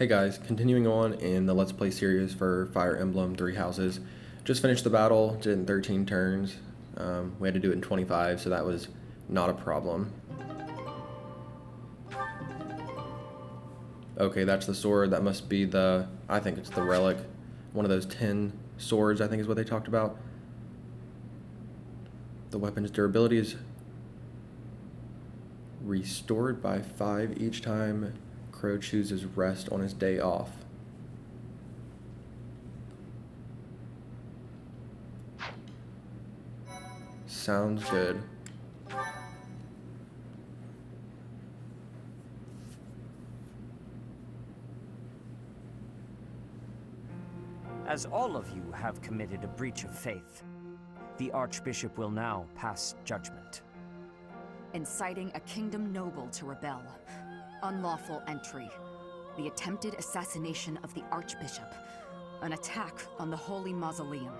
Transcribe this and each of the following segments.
Hey guys, continuing on in the Let's Play series for Fire Emblem Three Houses. Just finished the battle, did it in 13 turns. We had to do it in 25, so that was not a problem. Okay, that's the sword. That must be I think it's the relic. One of those 10 swords, I think is what they talked about. The weapon's durability is restored by 5 each time Crow chooses rest on his day off. Sounds good. As all of you have committed a breach of faith, the Archbishop will now pass judgment. Inciting a kingdom noble to rebel. Unlawful entry. The attempted assassination of the Archbishop. An attack on the Holy Mausoleum.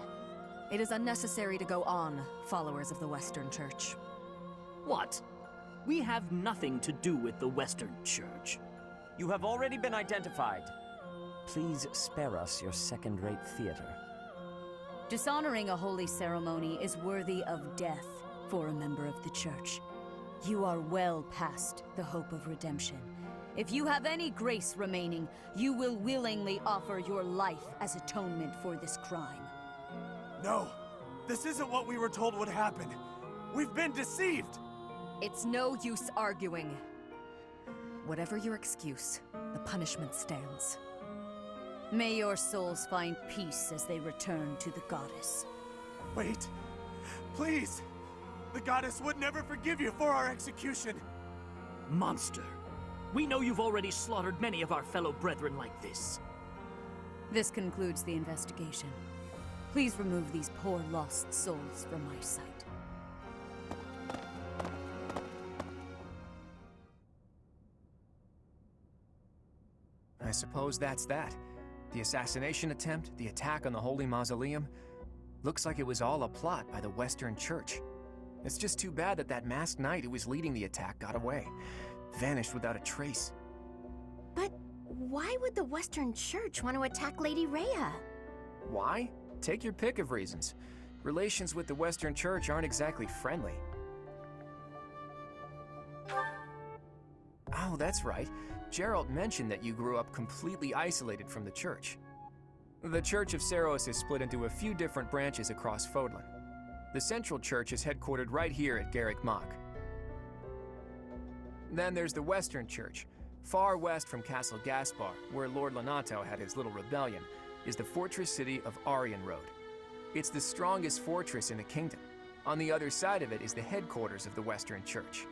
It is unnecessary to go on, followers of the Western Church. What? We have nothing to do with the Western Church. You have already been identified. Please spare us your second-rate theater. Dishonoring a holy ceremony is worthy of death for a member of the Church. You are well past the hope of redemption. If you have any grace remaining, you will willingly offer your life as atonement for this crime. No, this isn't what we were told would happen. We've been deceived! It's no use arguing. Whatever your excuse, the punishment stands. May your souls find peace as they return to the goddess. Wait, please! The goddess would never forgive you for our execution! Monster. We know you've already slaughtered many of our fellow brethren like this. This concludes the investigation. Please remove these poor lost souls from my sight. I suppose that's that. The assassination attempt, the attack on the Holy Mausoleum. Looks like it was all a plot by the Western Church. It's just too bad that that masked knight who was leading the attack got away. Vanished without a trace. But why would the Western Church want to attack Lady Rhea? Why? Take your pick of reasons. Relations with the Western Church aren't exactly friendly. Oh, that's right. Gerald mentioned that you grew up completely isolated from the Church. The Church of Seiros is split into a few different branches across Fodlan. The Central Church is headquartered right here at Garrick Mach. Then there's the Western Church. Far west from Castle Gaspar, where Lord Lonato had his little rebellion, is the fortress city of Aryan Road. It's the strongest fortress in the kingdom. On the other side of it is the headquarters of the Western Church.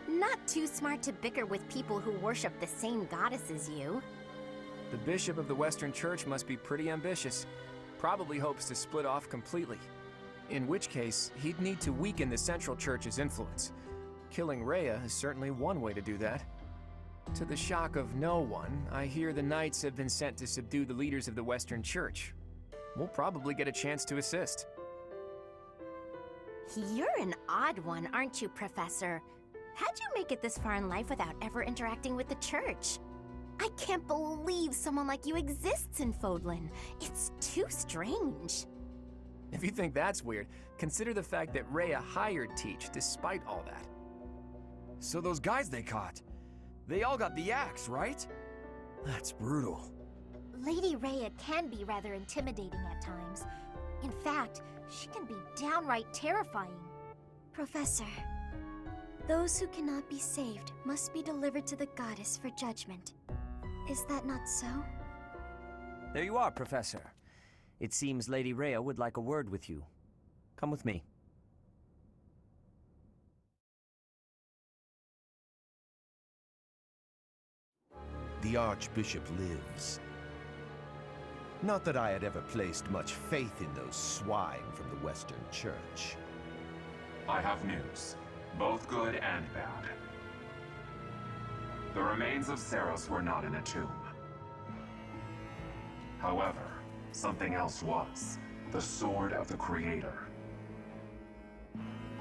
Not too smart to bicker with people who worship the same goddess as you. The bishop of the Western Church must be pretty ambitious. Probably hopes to split off completely. In which case, he'd need to weaken the Central Church's influence. Killing Rhea is certainly one way to do that. To the shock of no one, I hear the knights have been sent to subdue the leaders of the Western Church. We'll probably get a chance to assist. You're an odd one, aren't you, Professor? How'd you make it this far in life without ever interacting with the Church? I can't believe someone like you exists in Fodlan. It's too strange. If you think that's weird, consider the fact that Rhea hired Teach despite all that. So those guys they caught, they all got the axe, right? That's brutal. Lady Rhea can be rather intimidating at times. In fact, she can be downright terrifying. Professor, those who cannot be saved must be delivered to the goddess for judgment. Is that not so? There you are, Professor. It seems Lady Rhea would like a word with you. Come with me. The Archbishop lives. Not that I had ever placed much faith in those swine from the Western Church. I have news, both good and bad. The remains of Seiros were not in a tomb. However, something else was. The Sword of the Creator.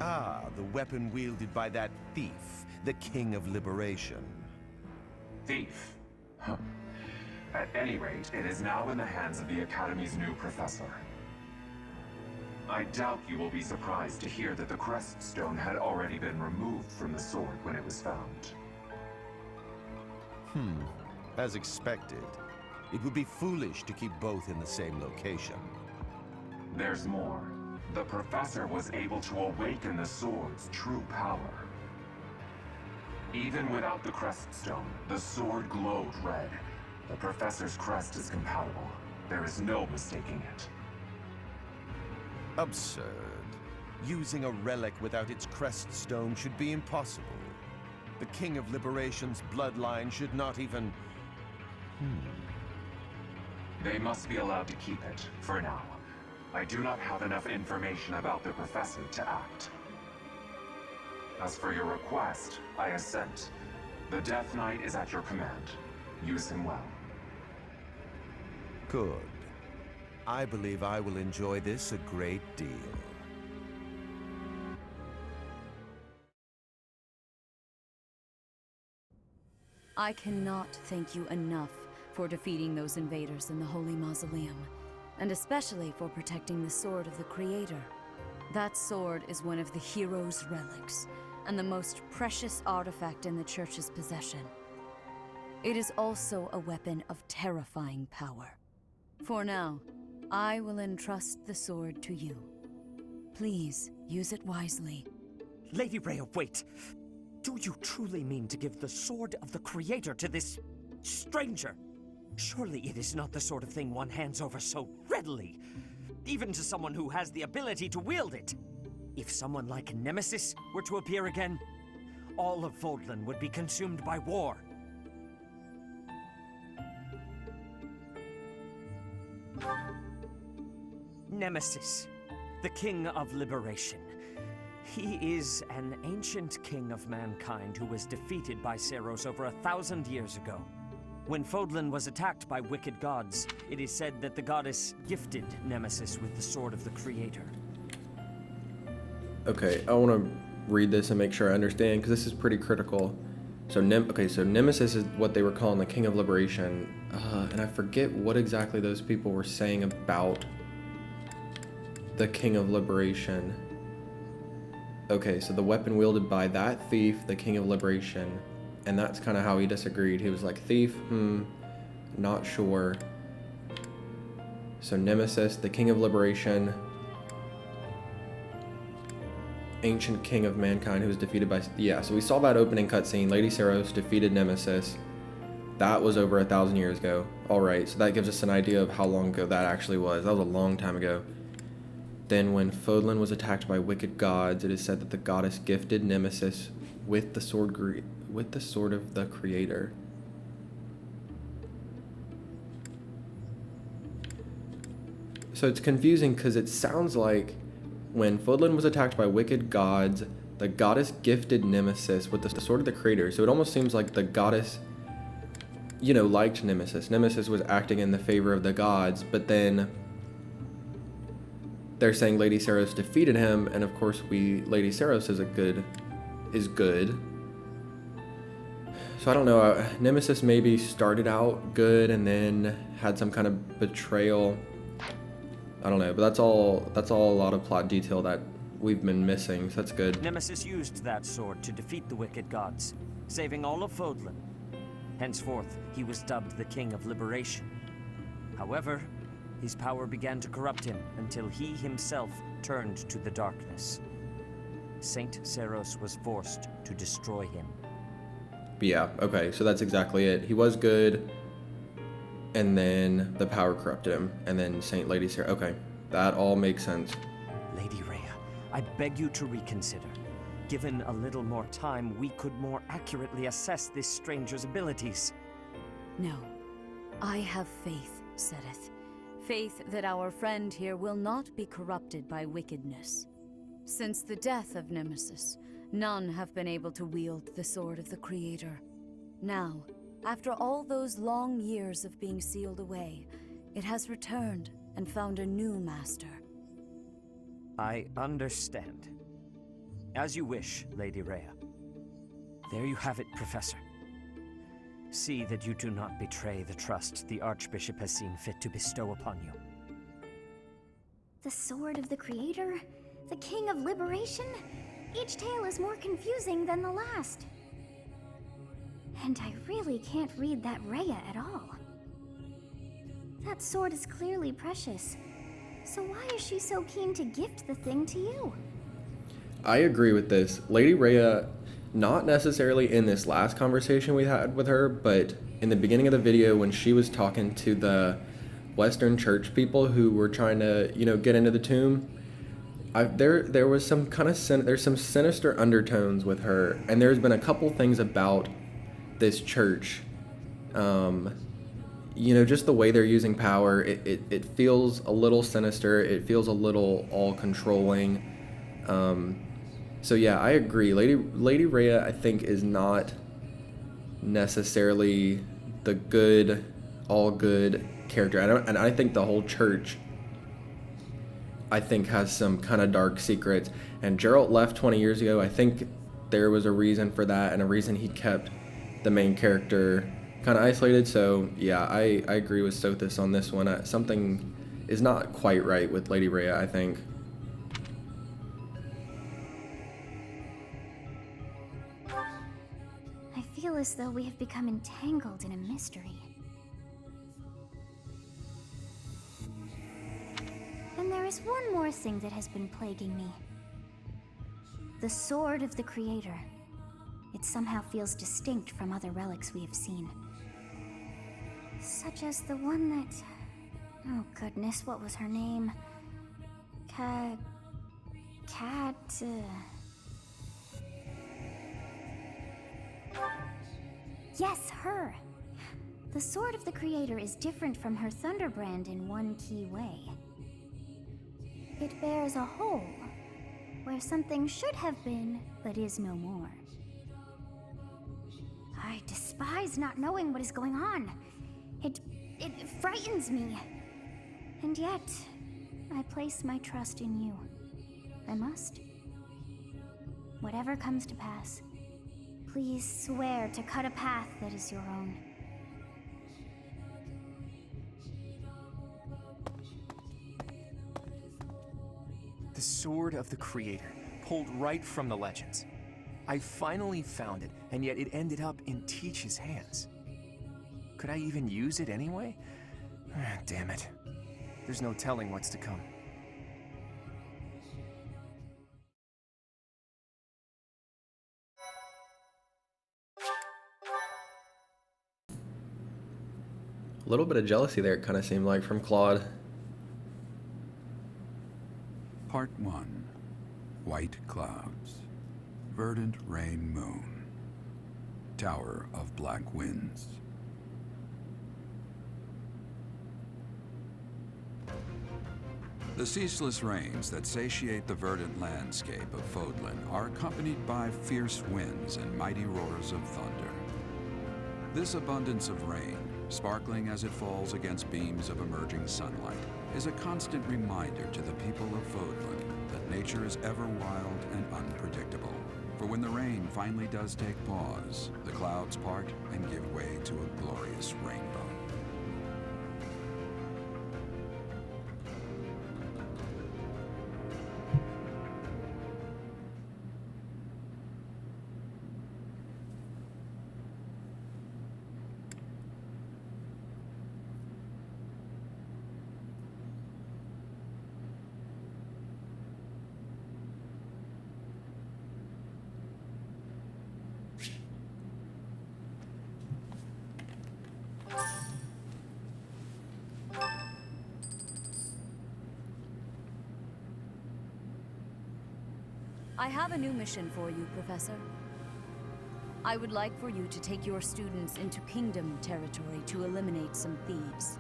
Ah, the weapon wielded by that thief, the King of Liberation. Thief? Huh. At any rate, it is now in the hands of the Academy's new professor. I doubt you will be surprised to hear that the crest stone had already been removed from the sword when it was found. As expected. It would be foolish to keep both in the same location. There's more. The professor was able to awaken the sword's true power. Even without the crest stone, the sword glowed red. The professor's crest is compatible. There is no mistaking it. Absurd. Using a relic without its crest stone should be impossible. The King of Liberation's bloodline should not even... They must be allowed to keep it, for now. I do not have enough information about the professor to act. As for your request, I assent. The Death Knight is at your command. Use him well. Good. I believe I will enjoy this a great deal. I cannot thank you enough for defeating those invaders in the Holy Mausoleum, and especially for protecting the Sword of the Creator. That sword is one of the hero's relics, and the most precious artifact in the Church's possession. It is also a weapon of terrifying power. For now, I will entrust the sword to you. Please, use it wisely. Lady Rhea, wait! Do you truly mean to give the Sword of the Creator to this stranger? Surely it is not the sort of thing one hands over so readily, even to someone who has the ability to wield it. If someone like Nemesis were to appear again, all of Fodlan would be consumed by war. Nemesis, the King of Liberation. He is an ancient king of mankind who was defeated by Seiros over 1,000 years ago. When Fodlan was attacked by wicked gods, it is said that the goddess gifted Nemesis with the Sword of the Creator. Okay, I want to read this and make sure I understand, because this is pretty critical. So Nemesis is what they were calling the King of Liberation, and I forget what exactly those people were saying about the King of Liberation. Okay, so the weapon wielded by that thief, the King of Liberation, and that's kind of how he disagreed. He was like, thief, not sure. So Nemesis, the King of Liberation, ancient king of mankind who was defeated by... Yeah, so we saw that opening cutscene. Lady Seiros defeated Nemesis. That was over 1,000 years ago. Alright, so that gives us an idea of how long ago that actually was. That was a long time ago. Then when Fodlan was attacked by wicked gods, it is said that the goddess gifted Nemesis with the sword of the Creator. So it's confusing because it sounds like when Fodlan was attacked by wicked gods, the goddess gifted Nemesis with the sword of the Creator. So it almost seems like the goddess, liked Nemesis. Nemesis was acting in the favor of the gods, but then they're saying Lady Seiros defeated him, and of course Lady Seiros is good. So I don't know, Nemesis maybe started out good and then had some kind of betrayal. I don't know, but that's all a lot of plot detail that we've been missing, so that's good. Nemesis used that sword to defeat the wicked gods, saving all of Fodlan. Henceforth, he was dubbed the King of Liberation. However, his power began to corrupt him until he himself turned to the darkness. Saint Seiros was forced to destroy him. But yeah, okay, so that's exactly it. He was good, and then the power corrupted him, and then Saint Lady Seiros. Okay, that all makes sense. Lady Rhea, I beg you to reconsider. Given a little more time, we could more accurately assess this stranger's abilities. No. I have faith, Seteth. Faith that our friend here will not be corrupted by wickedness. Since the death of Nemesis, none have been able to wield the Sword of the Creator. Now, after all those long years of being sealed away, it has returned and found a new master. I understand. As you wish, Lady Rhea. There you have it, Professor. See that you do not betray the trust the Archbishop has seen fit to bestow upon you. The Sword of the Creator? The King of Liberation? Each tale is more confusing than the last. And I really can't read that Rhea at all. That sword is clearly precious. So why is she so keen to gift the thing to you? I agree with this. Lady Rhea, not necessarily in this last conversation we had with her, but in the beginning of the video when she was talking to the Western Church people who were trying to, get into the tomb, there was some kind of there's some sinister undertones with her, and there's been a couple things about this church, just the way they're using power. It feels a little sinister. It feels a little all controlling. So yeah, I agree. Lady Rhea, I think, is not necessarily the good, all good character. I think the whole church, I think, has some kind of dark secrets. And Geralt left 20 years ago. I think there was a reason for that, and a reason he kept the main character kind of isolated. So yeah, I agree with Sothis on this one. Something is not quite right with Lady Rhea, I think. I feel as though we have become entangled in a mystery. And there is one more thing that has been plaguing me. The Sword of the Creator. It somehow feels distinct from other relics we have seen. Such as the one that... Oh goodness, what was her name? Yes, her! The Sword of the Creator is different from her Thunderbrand in one key way. It bears a hole, where something should have been, but is no more. I despise not knowing what is going on. It frightens me. And yet, I place my trust in you. I must. Whatever comes to pass, please swear to cut a path that is your own. The Sword of the Creator, pulled right from the legends. I finally found it, and yet it ended up in Teach's hands. Could I even use it anyway? Damn it. There's no telling what's to come. A little bit of jealousy there, it kind of seemed like, from Claude. Part 1. White Clouds. Verdant Rain Moon. Tower of Black Winds. The ceaseless rains that satiate the verdant landscape of Fodlan are accompanied by fierce winds and mighty roars of thunder. This abundance of rain, sparkling as it falls against beams of emerging sunlight, is a constant reminder to the people of Fodlan that nature is ever wild and unpredictable. For when the rain finally does take pause, the clouds part and give way to a glorious rainbow. I have a new mission for you, Professor. I would like for you to take your students into Kingdom territory to eliminate some thieves.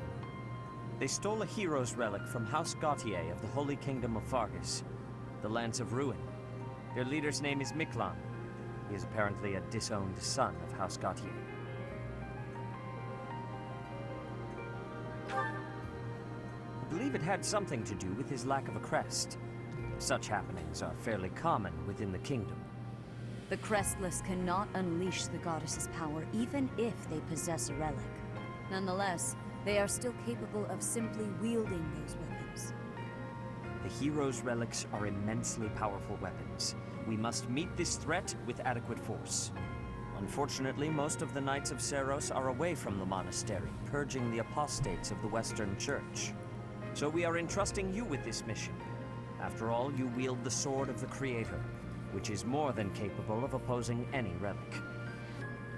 They stole a hero's relic from House Gautier of the Holy Kingdom of Fargus, the Lands of Ruin. Their leader's name is Miklan. He is apparently a disowned son of House Gautier. I believe it had something to do with his lack of a crest. Such happenings are fairly common within the kingdom. The Crestless cannot unleash the goddess's power even if they possess a relic. Nonetheless, they are still capable of simply wielding those weapons. The hero's relics are immensely powerful weapons. We must meet this threat with adequate force. Unfortunately, most of the Knights of Seiros are away from the monastery, purging the apostates of the Western Church. So we are entrusting you with this mission. After all, you wield the Sword of the Creator, which is more than capable of opposing any relic.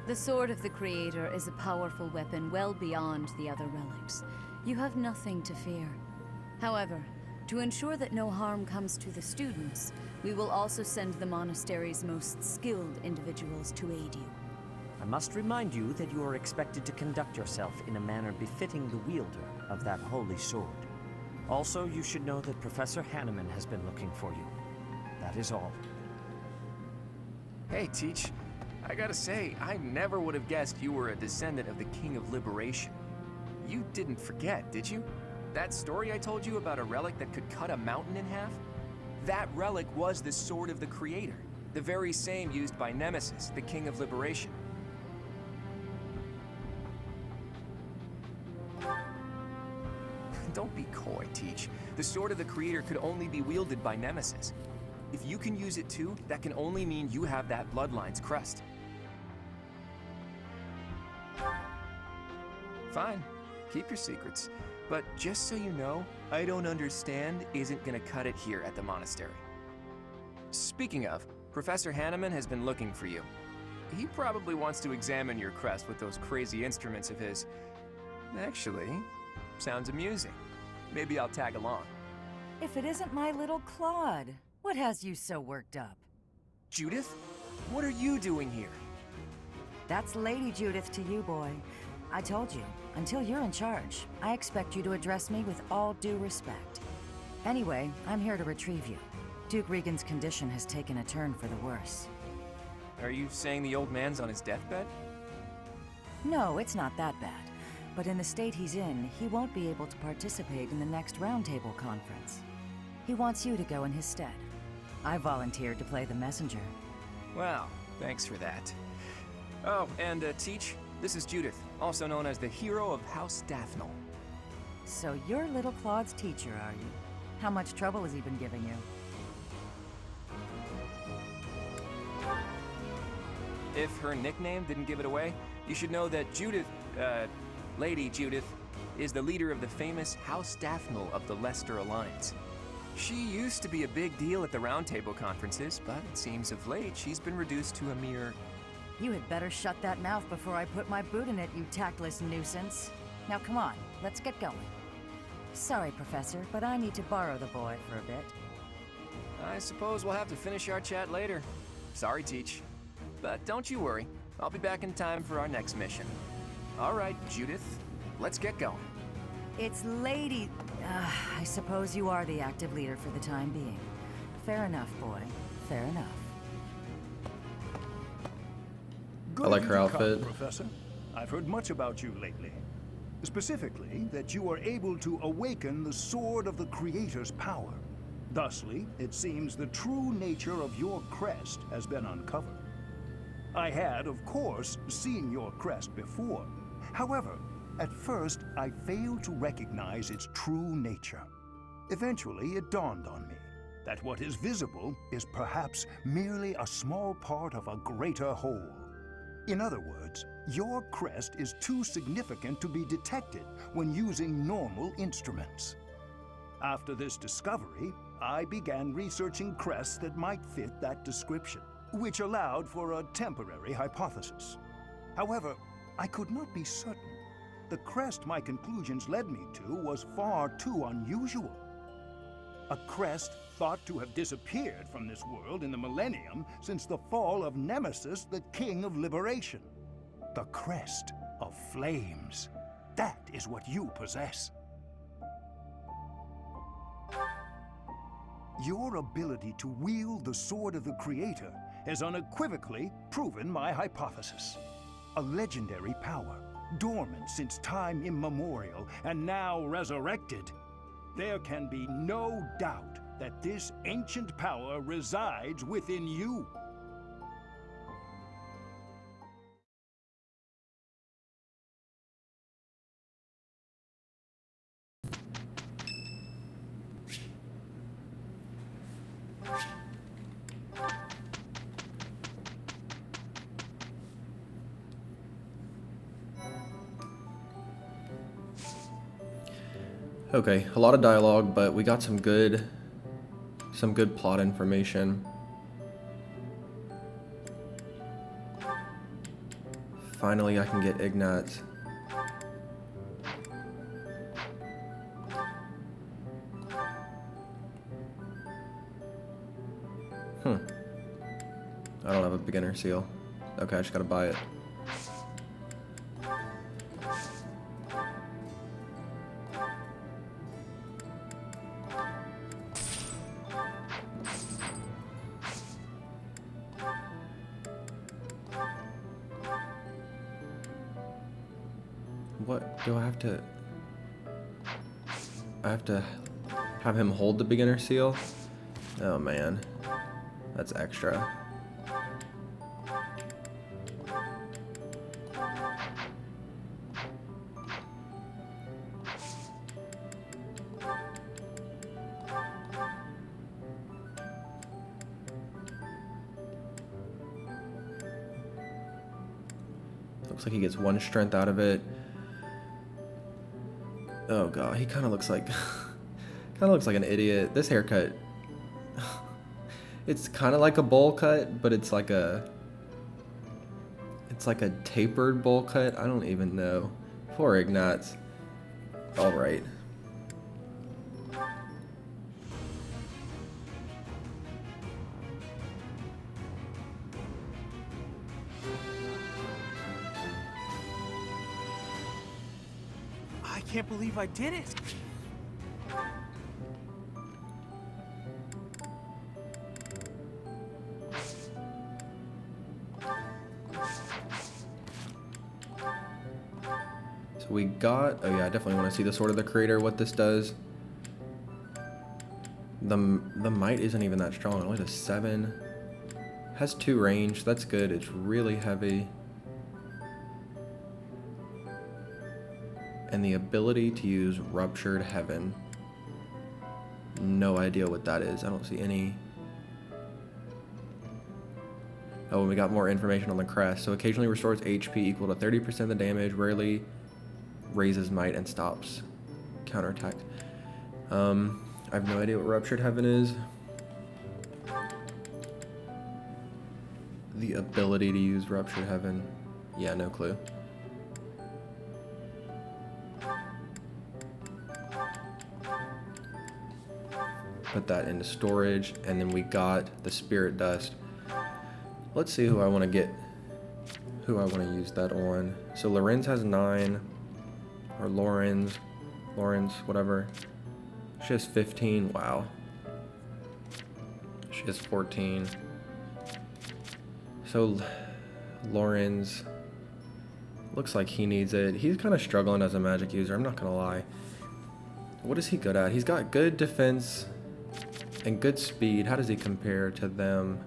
The Sword of the Creator is a powerful weapon well beyond the other relics. You have nothing to fear. However, to ensure that no harm comes to the students, we will also send the monastery's most skilled individuals to aid you. I must remind you that you are expected to conduct yourself in a manner befitting the wielder of that holy sword. Also, you should know that Professor Hanneman has been looking for you. That is all. Hey, Teach. I gotta say, I never would have guessed you were a descendant of the King of Liberation. You didn't forget, did you? That story I told you about a relic that could cut a mountain in half? That relic was the Sword of the Creator, the very same used by Nemesis, the King of Liberation. Don't be coy, Teach. The Sword of the Creator could only be wielded by Nemesis. If you can use it too, that can only mean you have that bloodline's crest. Fine, keep your secrets. But just so you know, I don't understand isn't gonna cut it here at the monastery. Speaking of, Professor Hanneman has been looking for you. He probably wants to examine your crest with those crazy instruments of his. Actually, sounds amusing. Maybe I'll tag along. If it isn't my little Claude, what has you so worked up? Judith? What are you doing here? That's Lady Judith to you, boy. I told you, until you're in charge, I expect you to address me with all due respect. Anyway, I'm here to retrieve you. Duke Regan's condition has taken a turn for the worse. Are you saying the old man's on his deathbed? No, it's not that bad. But in the state he's in, he won't be able to participate in the next Roundtable conference. He wants you to go in his stead. I volunteered to play the messenger. Well, thanks for that. Oh, and Teach, this is Judith, also known as the hero of House Dathnel. So you're little Claude's teacher, are you? How much trouble has he been giving you? If her nickname didn't give it away, you should know that Judith, Lady Judith, is the leader of the famous House Dathnel of the Leicester Alliance. She used to be a big deal at the Roundtable conferences, but it seems of late she's been reduced to a mere... You had better shut that mouth before I put my boot in it, you tactless nuisance. Now come on, let's get going. Sorry, Professor, but I need to borrow the boy for a bit. I suppose we'll have to finish our chat later. Sorry, Teach. But don't you worry, I'll be back in time for our next mission. All right, Judith, let's get going. It's Lady... I suppose you are the active leader for the time being. Fair enough, boy. Fair enough. I like her outfit. Professor. I've heard much about you lately. Specifically, that you are able to awaken the Sword of the Creator's power. Thusly, it seems the true nature of your crest has been uncovered. I had, of course, seen your crest before. However, at first, I failed to recognize its true nature. Eventually, it dawned on me that what is visible is perhaps merely a small part of a greater whole. In other words, your crest is too significant to be detected when using normal instruments. After this discovery, I began researching crests that might fit that description, which allowed for a temporary hypothesis. However, I could not be certain. The crest my conclusions led me to was far too unusual. A crest thought to have disappeared from this world in the millennium since the fall of Nemesis, the King of Liberation. The crest of flames. That is what you possess. Your ability to wield the Sword of the Creator has unequivocally proven my hypothesis. A legendary power, dormant since time immemorial, and now resurrected. There can be no doubt that this ancient power resides within you. Okay, a lot of dialogue, but we got some good plot information. Finally, I can get Ignatz. I don't have a beginner seal. Okay, I just gotta buy it. What do I have to... I have to have him hold the beginner seal? Oh man, that's extra. Looks like he gets 1 strength out of it. Oh god, he kind of looks like an idiot. This haircut, it's kind of like a bowl cut, but it's like a tapered bowl cut. I don't even know. Poor Ignatz. All right. I can't believe I did it. So we got, oh yeah, I definitely want to see the Sword of the Creator, what this does. The might isn't even that strong, it only does 7. Has 2 range, that's good, it's really heavy. And the ability to use Ruptured Heaven. No idea what that is, I don't see any. Oh, and we got more information on the crest. So occasionally restores HP equal to 30% of the damage, rarely raises might and stops counterattack. I have no idea what Ruptured Heaven is. The ability to use Ruptured Heaven. Yeah, no clue. Put that into storage, and then we got the Spirit Dust. Let's see who I want to get, who I want to use that on. So Lorenz has 9, or Lawrence, whatever. She has 15, wow. She has 14. So Lawrence, looks like he needs it. He's kind of struggling as a magic user, I'm not gonna lie. What is he good at? He's got good defense and good speed. How does he compare to them?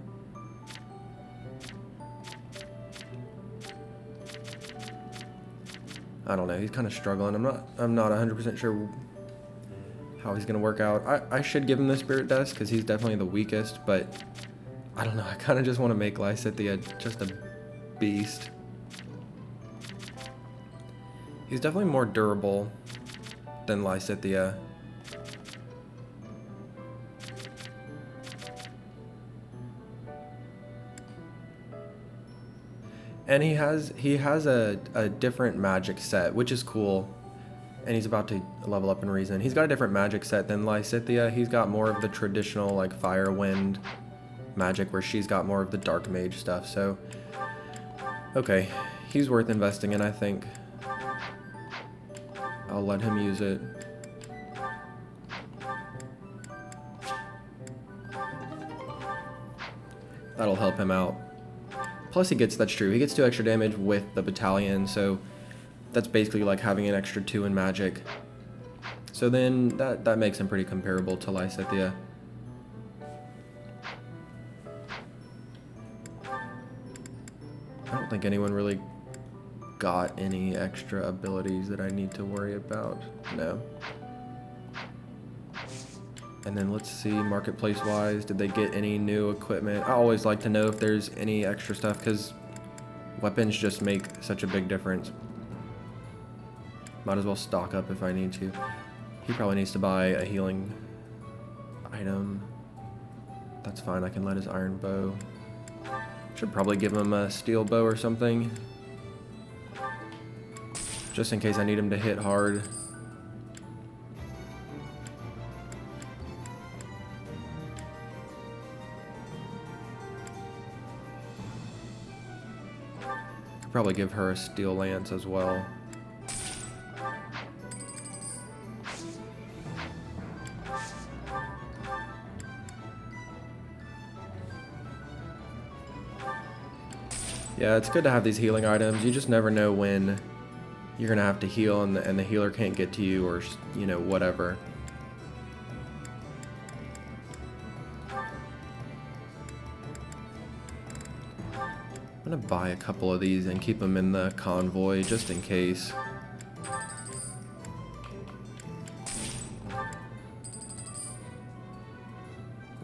I don't know, he's kind of struggling. I'm not 100% sure how he's gonna work out. I should give him the Spirit Dust because he's definitely the weakest, but I don't know, I kind of just want to make Lysithea just a beast. He's definitely more durable than Lysithea. And he has a different magic set, which is cool. And he's about to level up in Reason. He's got a different magic set than Lysithea. He's got more of the traditional like fire, wind magic, where she's got more of the dark mage stuff. So, okay, he's worth investing in, I think. I'll let him use it. That'll help him out. Plus he gets, that's true, he gets 2 extra damage with the battalion, so that's basically like having an extra 2 in magic. So then that makes him pretty comparable to Lysithea. I don't think anyone really got any extra abilities that I need to worry about. No. And then let's see, marketplace wise, did they get any new equipment? I always like to know if there's any extra stuff because weapons just make such a big difference. Might as well stock up if I need to. He probably needs to buy a healing item. That's fine, I can let his iron bow. Should probably give him a steel bow or something. Just in case I need him to hit hard. Could probably give her a steel lance as well. Yeah, it's good to have these healing items. You just never know when you're gonna have to heal and the healer can't get to you, or, you know, whatever. I'm gonna buy a couple of these and keep them in the convoy just in case.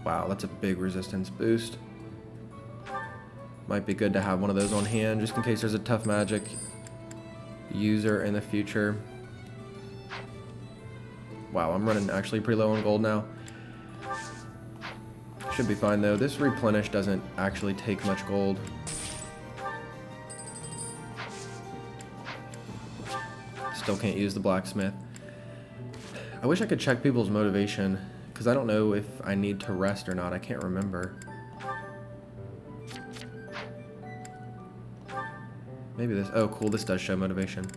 Wow, that's a big resistance boost. Might be good to have one of those on hand just in case there's a tough magic user in the future. Wow, I'm running actually pretty low on gold now. Should be fine though. This replenish doesn't actually take much gold. Still can't use the blacksmith. I wish I could check people's motivation, because I don't know if I need to rest or not. I can't remember. Maybe this. Oh, cool. This does show motivation.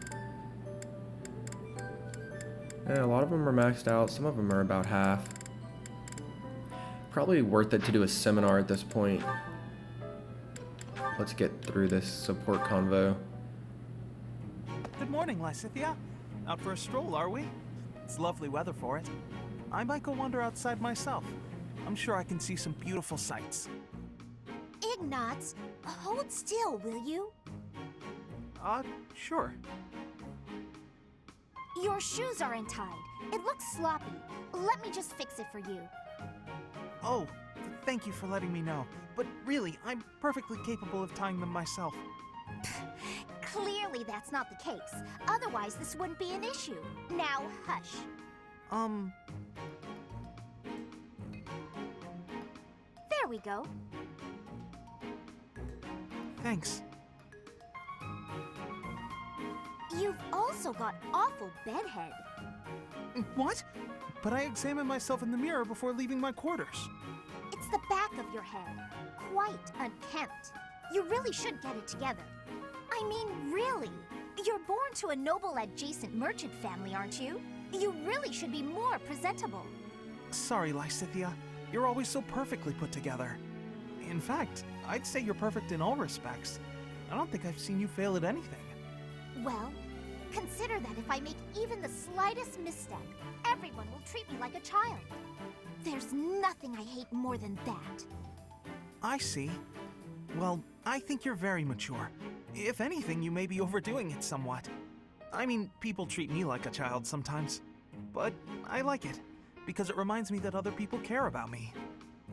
Yeah, a lot of them are maxed out. Some of them are about half. Probably worth it to do a seminar at this point. Let's get through this support convo. Good morning, Lysithea. Out for a stroll, are we? It's lovely weather for it. I might go wander outside myself. I'm sure I can see some beautiful sights. Ignatz, hold still, will you? Sure. Your shoes are untied. It looks sloppy. Let me just fix it for you. Oh, thank you for letting me know. But really, I'm perfectly capable of tying them myself. Clearly that's not the case. Otherwise, this wouldn't be an issue. Now, hush. There we go. Thanks. You've also got awful bedhead. What? But I examined myself in the mirror before leaving my quarters. It's the back of your head. Quite unkempt. You really should get it together. I mean, really. You're born to a noble adjacent merchant family, aren't you? You really should be more presentable. Sorry, Lysithea. You're always so perfectly put together. In fact, I'd say you're perfect in all respects. I don't think I've seen you fail at anything. Well, consider that if I make even the slightest misstep, everyone will treat me like a child. There's nothing I hate more than that. I see. Well, I think you're very mature. If anything, you may be overdoing it somewhat. I mean, people treat me like a child sometimes. But I like it, because it reminds me that other people care about me.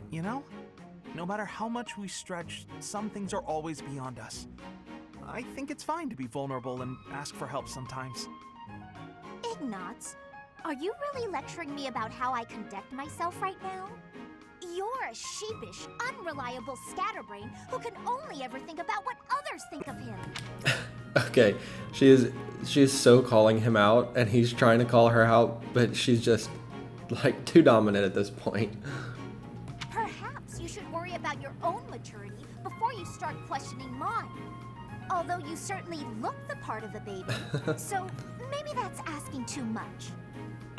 You know? No matter how much we stretch, some things are always beyond us. I think it's fine to be vulnerable and ask for help sometimes. Ignatz, are you really lecturing me about how I conduct myself right now? You're a sheepish, unreliable scatterbrain who can only ever think about what others think of him. Okay, she is so calling him out, and he's trying to call her out, but she's just like too dominant at this point. Perhaps you should worry about your own maturity before you start questioning mine. Although you certainly look the part of a baby, so maybe that's asking too much.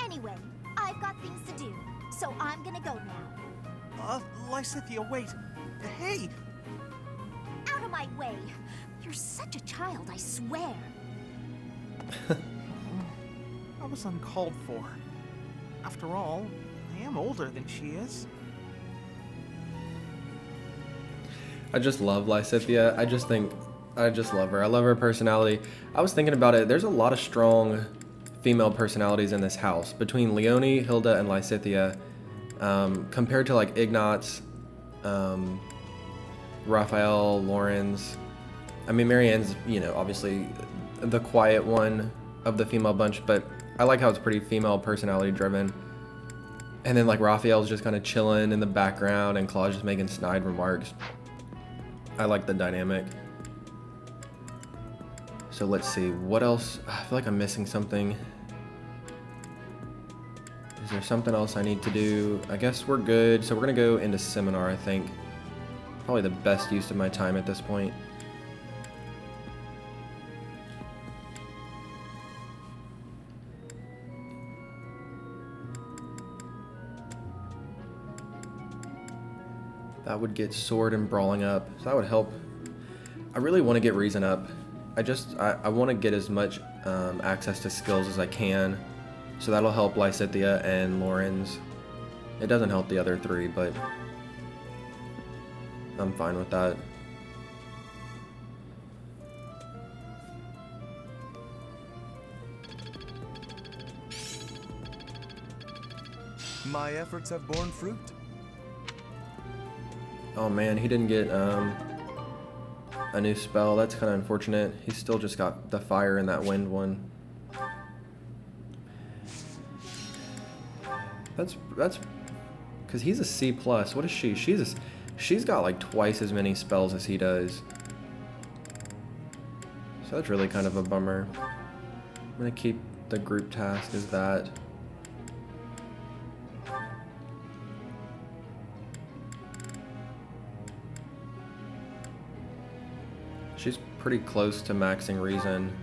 Anyway, I've got things to do, so I'm gonna go now. Lysithea, wait. Hey! Out of my way! You're such a child, I swear. That was uncalled for. After all, I am older than she is. I just love Lysithea. I just love her. I love her personality. I was thinking about it. There's a lot of strong female personalities in this house. Between Leonie, Hilda, and Lysithea, compared to like Ignatz, Raphael, Lawrence. I mean, Marianne's, you know, obviously the quiet one of the female bunch, but I like how it's pretty female personality driven. And then like Raphael's just kind of chilling in the background and Claude's just making snide remarks. I like the dynamic. So let's see, what else? I feel like I'm missing something. Is there something else I need to do? I guess we're good. So we're gonna go into seminar, I think. Probably the best use of my time at this point. That would get sword and brawling up, so that would help. I really want to get reason up. I want to get as much access to skills as I can, so that'll help Lysithea and Lorenz. It doesn't help the other three, but I'm fine with that. My efforts have borne fruit. Oh man, he didn't get a new spell. That's kind of unfortunate. He's still just got the fire and that wind one. That's because he's a C+. What is she? She's got like twice as many spells as he does. So that's really kind of a bummer. I'm gonna keep the group task as that. She's pretty close to maxing reason,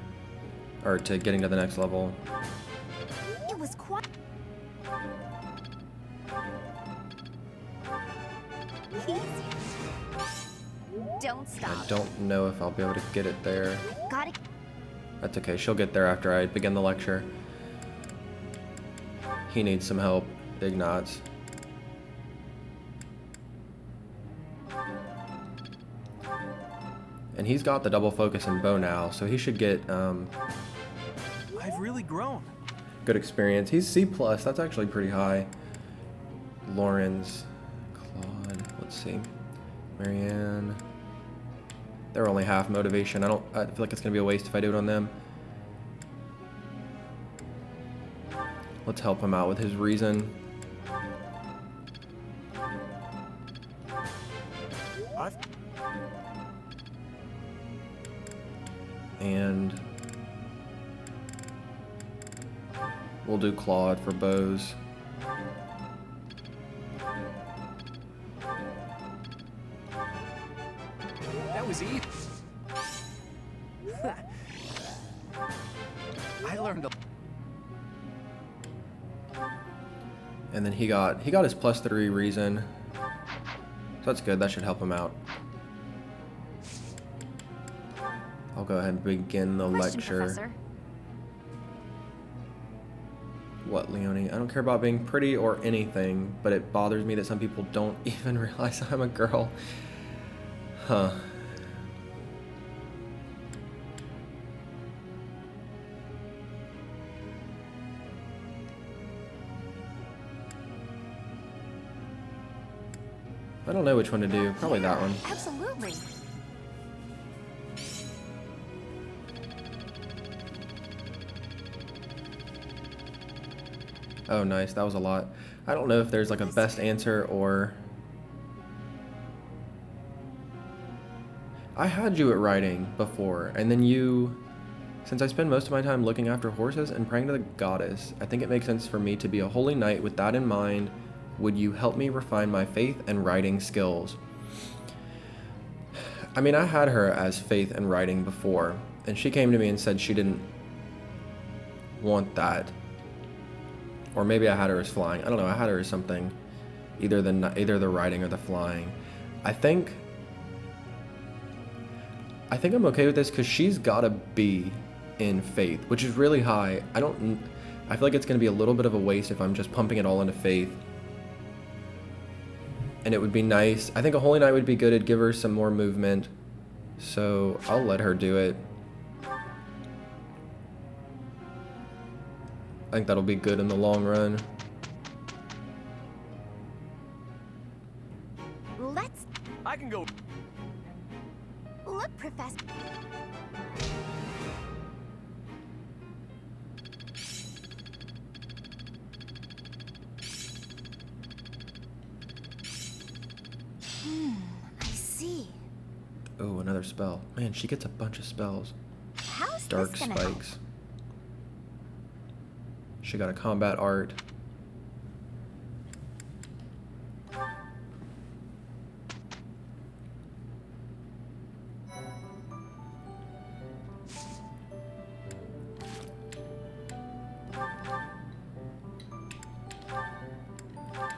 or to getting to the next level. It was quite... Don't stop. I don't know if I'll be able to get it there. Got it. That's okay, she'll get there after I begin the lecture. He needs some help, Ignatz. And he's got the double focus and bow now, so he should get I've really grown. good experience. He's C+, that's actually pretty high. Lorenz, Claude, let's see. Marianne. They're only half motivation. I feel like it's gonna be a waste if I do it on them. Let's help him out with his reason. And we'll do Claude for bows. That was easy. I learned a... And then he got his +3 reason. So that's good, that should help him out. I'll go ahead and begin the lecture. Professor. What, Leonie? I don't care about being pretty or anything, but it bothers me that some people don't even realize I'm a girl. Huh. I don't know which one to do. Probably that one. Absolutely. Oh, nice. That was a lot. I don't know if there's like a best answer or... I had you at writing before, and then you... Since I spend most of my time looking after horses and praying to the goddess, I think it makes sense for me to be a holy knight with that in mind. Would you help me refine my faith and writing skills? I mean, I had her as faith and writing before, and she came to me and said she didn't want that. Or maybe I had her as flying. I don't know. I had her as something. Either the writing or the flying. I think I'm okay with this because she's got a B in faith, which is really high. I feel like it's going to be a little bit of a waste if I'm just pumping it all into faith. And it would be nice. I think a holy knight would be good. It'd give her some more movement. So I'll let her do it. I think that'll be good in the long run. I can go. Look, Professor. Oh, another spell. Man, she gets a bunch of spells. How's Dark this gonna help? spikes. She got a combat art.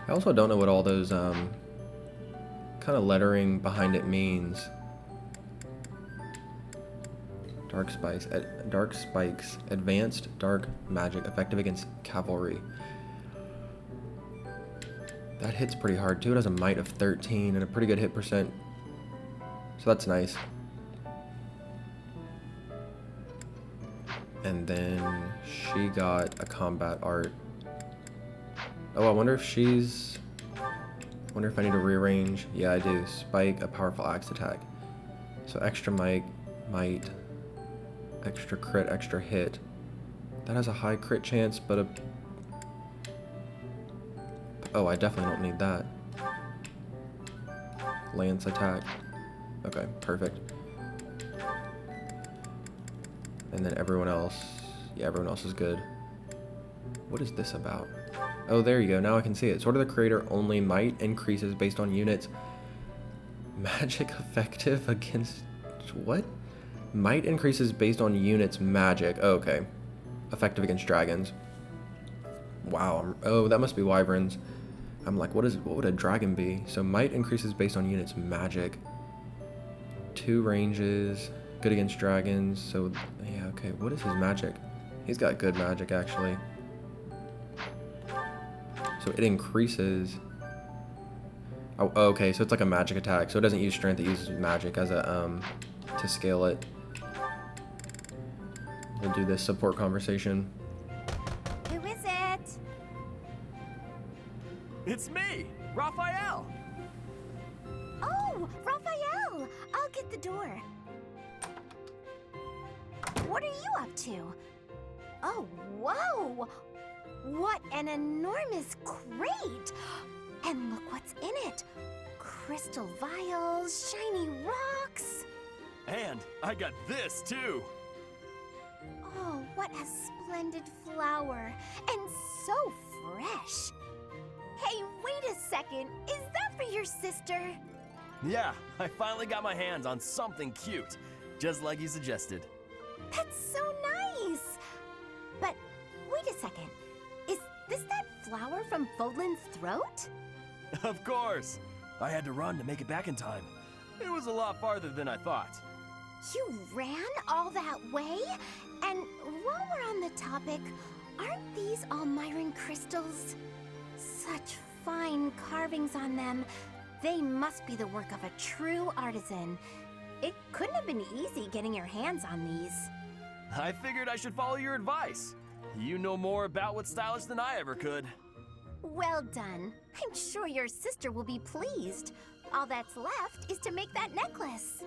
I also don't know what all those kind of lettering behind it means. Dark spikes, advanced dark magic, effective against cavalry. That hits pretty hard too. It has a might of 13 and a pretty good hit percent. So that's nice. And then she got a combat art. Oh, I wonder if she's... I wonder if I need to rearrange. Yeah, I do. Spike, a powerful axe attack. So extra might, extra crit, extra hit. That has a high crit chance, but a... Oh, I definitely don't need that. Lance attack. Okay, perfect. And then everyone else. Yeah, everyone else is good. What is this about? Oh, there you go. Now I can see it. Sword of the Creator only might increases based on units. Magic effective against... What? Might increases based on units magic. Oh, okay. Effective against dragons. Wow. Oh, that must be wyverns. I'm like, what would a dragon be? So might increases based on units magic. 2 ranges. Good against dragons. So, yeah, okay. What is his magic? He's got good magic, actually. So it increases. Oh, okay, so it's like a magic attack. So it doesn't use strength, it uses magic as a to scale it. We'll do this support conversation. Who is it? It's me, Raphael. Oh, Raphael! I'll get the door. What are you up to? Oh, whoa! What an enormous crate! And look what's in it. Crystal vials, shiny rocks. And I got this too. Oh, what a splendid flower. And so fresh. Hey, wait a second. Is that for your sister? Yeah, I finally got my hands on something cute, just like you suggested. That's so nice. But wait a second. Is this that flower from Fodlan's throat? Of course. I had to run to make it back in time. It was a lot farther than I thought. You ran all that way? And while we're on the topic, aren't these all Myron crystals? Such fine carvings on them. They must be the work of a true artisan. It couldn't have been easy getting your hands on these. I figured I should follow your advice. You know more about what's stylish than I ever could. Well done. I'm sure your sister will be pleased. All that's left is to make that necklace.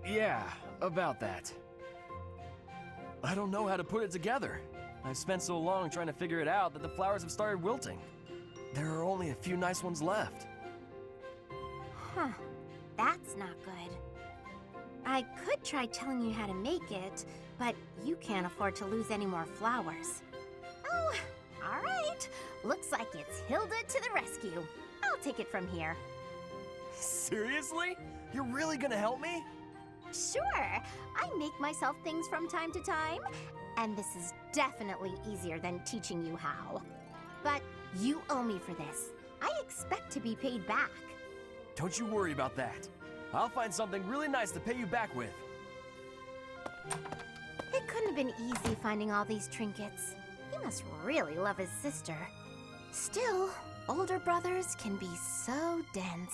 Yeah, about that. I don't know how to put it together. I've spent so long trying to figure it out that the flowers have started wilting. There are only a few nice ones left. Huh. That's not good. I could try telling you how to make it, but you can't afford to lose any more flowers. Oh, all right. Looks like it's Hilda to the rescue. I'll take it from here. Seriously? You're really gonna help me? Sure. I make myself things from time to time, and this is definitely easier than teaching you how. But you owe me for this. I expect to be paid back. Don't you worry about that. I'll find something really nice to pay you back with. It couldn't have been easy finding all these trinkets. He must really love his sister. Still, older brothers can be so dense.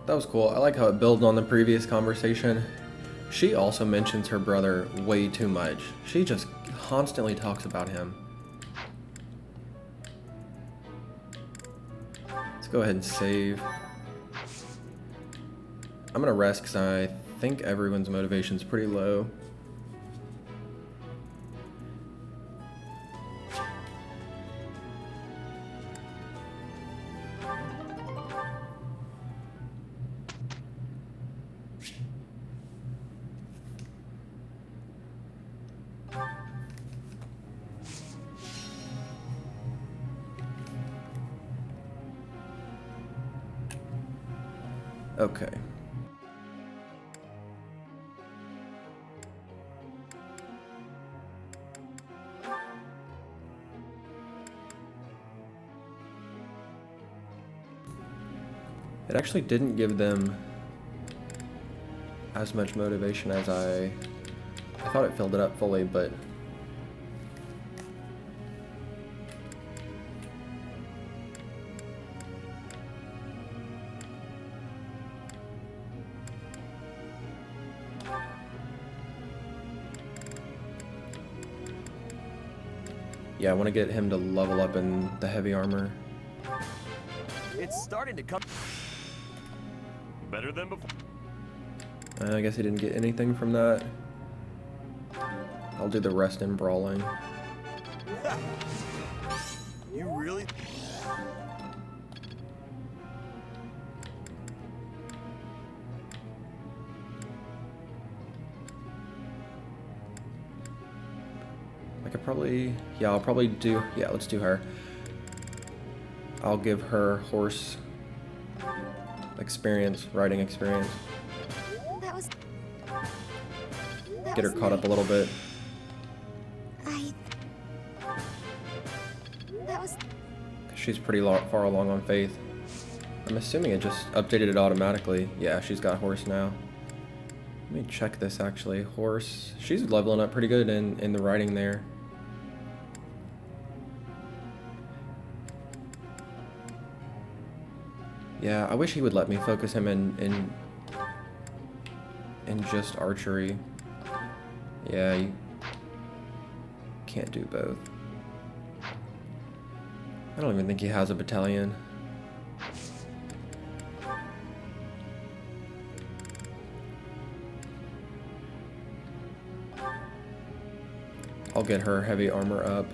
That was cool. I like how it builds on the previous conversation. She also mentions her brother way too much. She just constantly talks about him. Let's go ahead and save. I'm gonna rest because I think everyone's motivation's pretty low. Okay. It actually didn't give them as much motivation as I thought it filled it up fully, but yeah, I want to get him to level up in the heavy armor. It's starting to come better than before. I guess he didn't get anything from that. I'll do the rest in brawling. You really? I could probably, yeah, I'll probably do, yeah, let's do her. I'll give her horse experience, riding experience. Get her caught up a little bit. She's pretty far along on faith. I'm assuming it just updated it automatically. Yeah, she's got horse now. Let me check this actually. Horse, she's leveling up pretty good in the riding there. Yeah, I wish he would let me focus him in just archery. Yeah, you can't do both. I don't even think he has a battalion. I'll get her heavy armor up.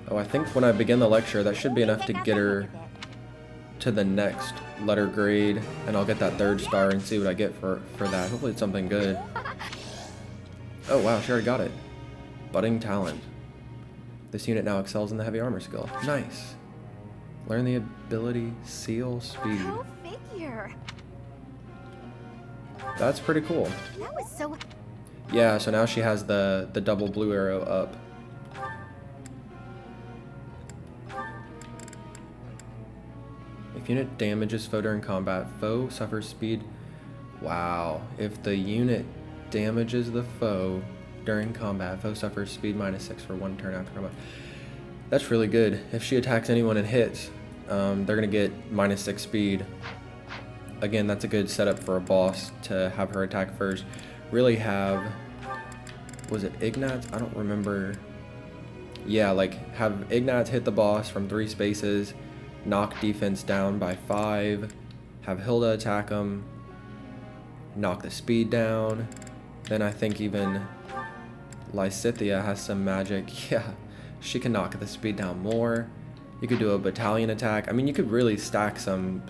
Oh, I think when I begin the lecture, that should be enough to get her to the next letter grade, and I'll get that 3rd star and see what I get for that. Hopefully it's something good. Oh wow, she already got it. Budding talent. This unit now excels in the heavy armor skill. Nice. Learn the ability seal speed. Go figure. That's pretty cool. That was so. Yeah, so now she has the double blue arrow up. If unit damages foe during combat, foe suffers speed. Wow. If the unit damages the foe during combat, foe suffers speed -6 for 1 turn after combat. That's really good. If she attacks anyone and hits, they're gonna get -6 speed. Again, that's a good setup for a boss to have her attack first. Really have, was it Ignatz? I don't remember. Yeah, like have Ignatz hit the boss from 3 spaces, knock defense down by 5, have Hilda attack him, knock the speed down. Then I think even Lysithea has some magic. Yeah, she can knock the speed down more. You could do a battalion attack. I mean, you could really stack some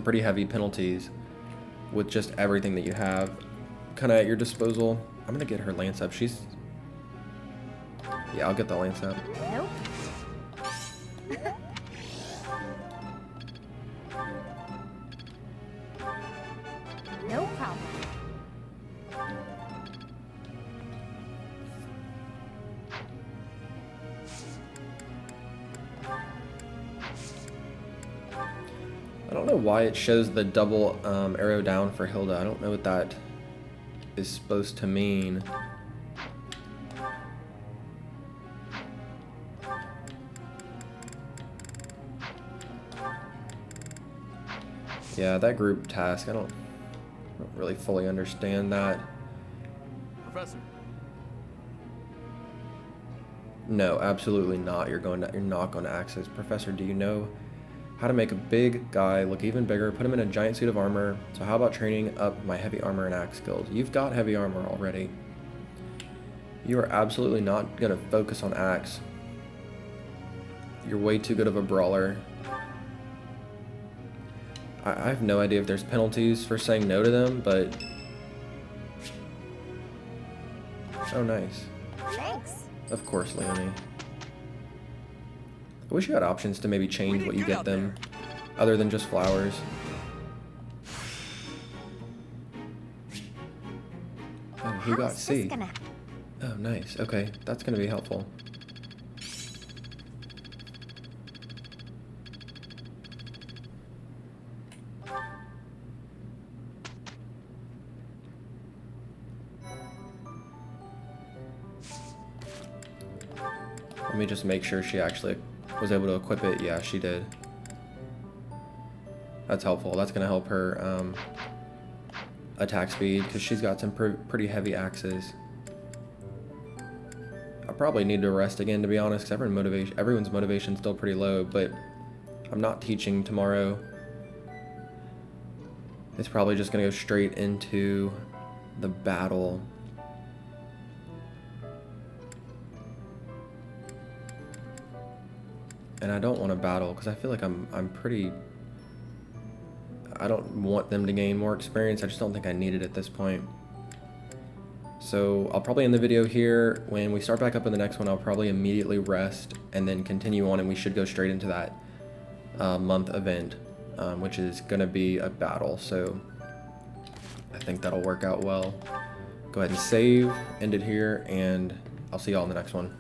pretty heavy penalties with just everything that you have kind of at your disposal. I'm gonna get her lance up. She's, yeah, I'll get the lance up. Nope. No problem. I don't know why it shows the double arrow down for Hilda. I don't know what that is supposed to mean. Yeah, that group task, I don't really fully understand that. Professor. No, absolutely not. You're not going to access. Professor, do you know how to make a big guy look even bigger? Put him in a giant suit of armor. So how about training up my heavy armor and axe skills? You've got heavy armor already. You are absolutely not going to focus on axe. You're way too good of a brawler. I have no idea if there's penalties for saying no to them, but... Oh, nice. Thanks. Of course, Leonie. I wish you had options to maybe change what you get them. other than just flowers. Oh, he got C. Oh, nice. Okay, that's gonna be helpful. Let me just make sure she actually was able to equip it. Yeah, she did. That's helpful. That's going to help her attack speed because she's got some pretty heavy axes. I probably need to rest again, to be honest, because everyone's motivation is still pretty low, but I'm not teaching tomorrow. It's probably just going to go straight into the battle. And I don't want to battle because I feel like I'm pretty... I don't want them to gain more experience. I just don't think I need it at this point. So I'll probably end the video here. When we start back up in the next one, I'll probably immediately rest and then continue on, and we should go straight into that month event, which is going to be a battle. So I think that'll work out well. Go ahead and save, end it here, and I'll see y'all in the next one.